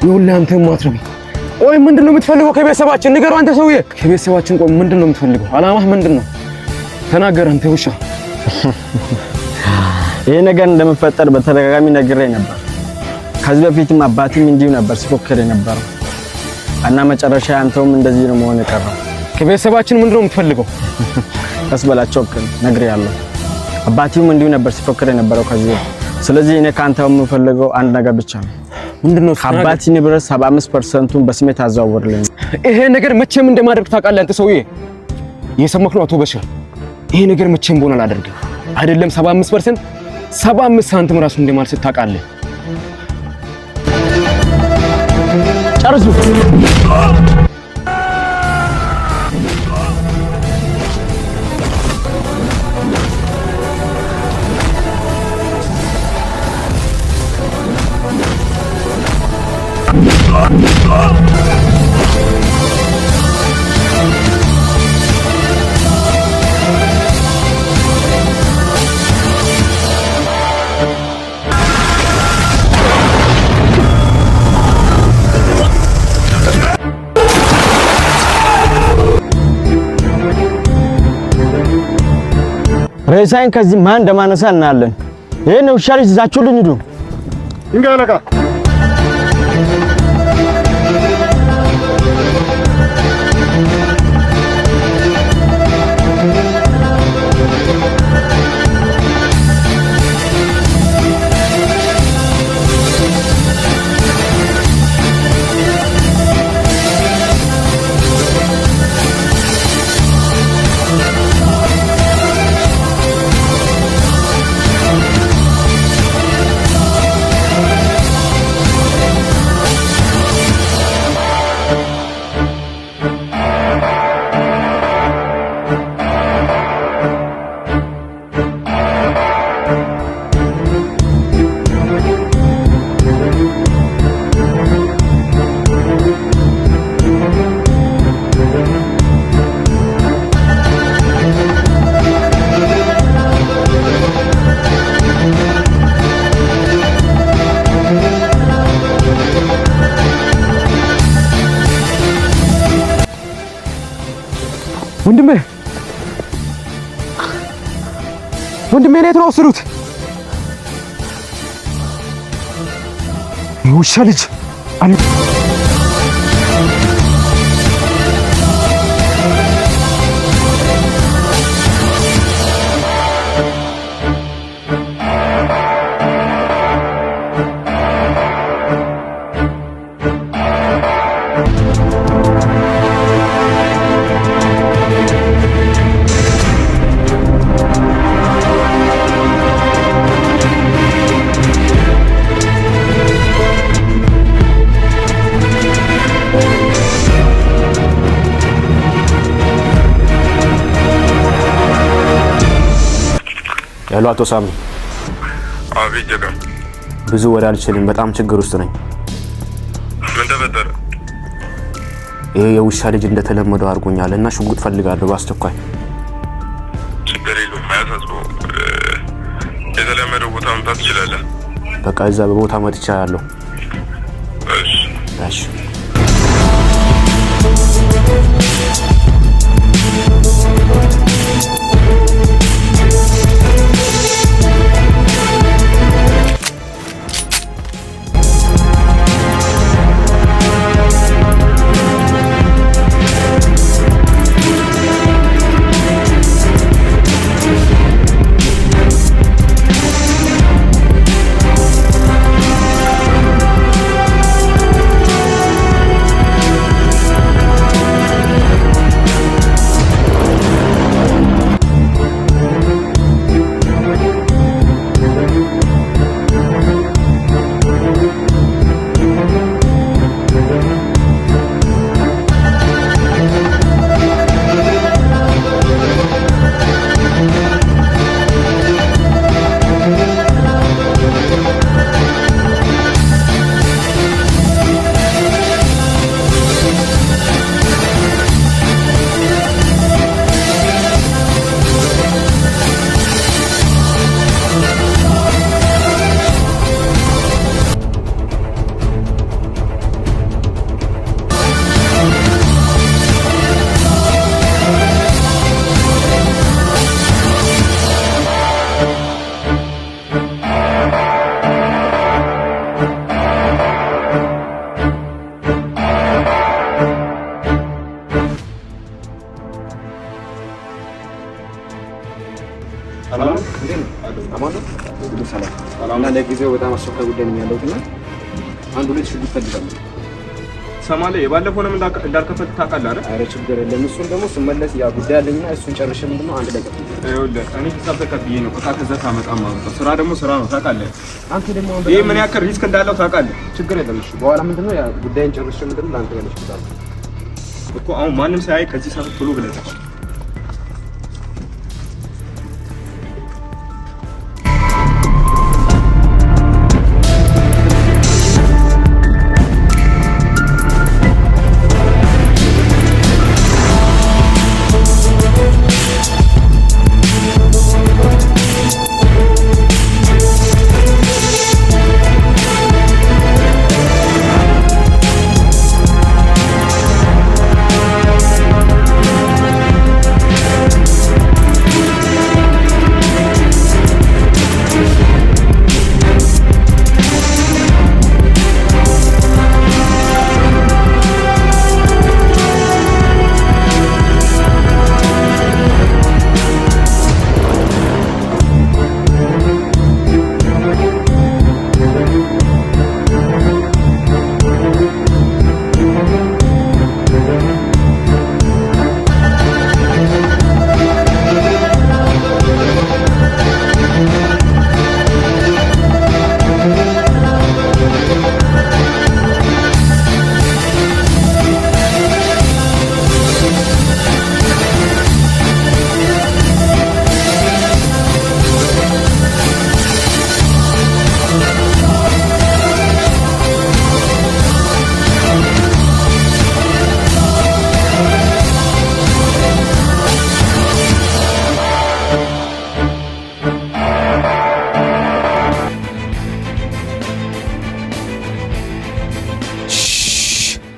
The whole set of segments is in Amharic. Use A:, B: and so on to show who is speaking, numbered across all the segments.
A: ይኸውልህ አንተ ማትረቢ ቆይ ምንድነው የምትፈልገው ከቤተሰባችን ንገረው አንተ ሰውዬ ከቤተሰባችን ቆይ ምንድነው የምትፈልገው አላማህ ምንድነው ተናገር አንተ ውሻ
B: ይሄ ነገር እንደምፈጠር በተደጋጋሚ ነግሬ ነበር ከዚህ በፊትም አባቴም እንዲሁ ነበር ሲፎክር ነበር እና መጨረሻ አንተውም እንደዚህ ነው መሆን የቀረው
A: ከቤተሰባችን ምንድነው የምትፈልገው
B: አስበላቸው ነግሬያለሁ አባቴም እንዲሁ ነበር ሲፎክር የነበረው ከዚህ ስለዚህ እኔ ካንተው የምፈልገው አንድ ነገር ብቻ ነው ምንድነው አባቴ ንብረት 75%ን በስሜት አዛወርልኝ
A: ይሄ ነገር መቼም እንደማደርግ ታውቃለህ አንተ ሰውዬ እየሰማህ ነው አቶ በሽር ይሄ ነገር መቼም ቢሆን አላደርግም አይደለም 75% 75 ሳንቲም ራሱ እንደማልሰጥ ታውቃለህ ጨርሱ
B: ሬሳይን ከዚህ ማን እንደማነሳ እናያለን ይሄን ውሻ ልጅ ይዛችሁልኝ ሂዱ
C: እንጋለቃ
A: ወንድሜ ነው የተወሰዱት ውሻ ልጅ
D: ያለው አቶ ሳሚ
C: አቤት ጀጋ
D: ብዙ ወሬ አልችልም በጣም ችግር ውስጥ ነኝ
C: ምን ተፈጠረ
D: ይሄ የውሻ ልጅ እንደተለመደው አርጎኛልና ሽጉጥ ፈልጋለሁ በአስቸኳይ
C: ችግር የለውም አያሳስበው የተለመደው ቦታ መምጣት ትችላለህ
D: በቃ እዛ በቦታ መጥቻለሁ
C: እሺ
D: እሺ
A: ሰላም አማኑ ሰላም እና ለጊዜው በጣም አስቸኳይ ጉዳይ ነው ያለውና አንድ ሁለት ሽጉጥ ፈልጋለሁ።
E: ሰማለ የባለፈውንም እንዳልከፈት ታውቃለህ አይደል?
A: አረ ችግር የለም። እሱን ደግሞ ስመለስ ያ ጉዳይ አለኝና እሱን ጨርሼ ምንድነው አንድ ላይ
E: ይኸውልህ እኔ ሂሳብ ተቀብዬ ነው እቃ ከዛ ታመጣ ማለት ነው። ስራ ደግሞ ስራ ነው ታውቃለህ።
A: አንተ ደግሞ
E: ይሄ ምን ያክል ሪስክ እንዳለው ታውቃለህ።
A: ችግር የለም። እሺ በኋላ ምንድነው ያ ጉዳይን ጨርሼ ምንድነው ላንተ ያለሽ ይችላል
E: እኮ አሁን ማንም ሳያይ ከዚህ ሰዓት ቶሎ ብለህ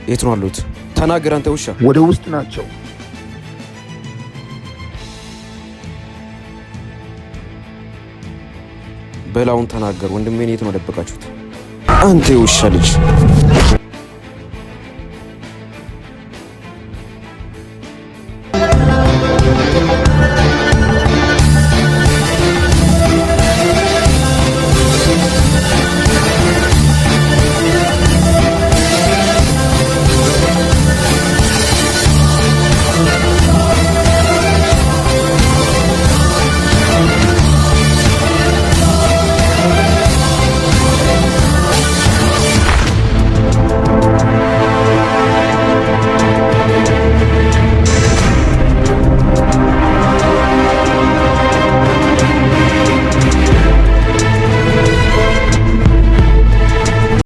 D: የት ነው አሉት? ተናገር አንተ ውሻ።
F: ወደ ውስጥ ናቸው።
D: በላውን ተናገር። ወንድሜን የት ነው ደበቃችሁት? አንተ ውሻ ልጅ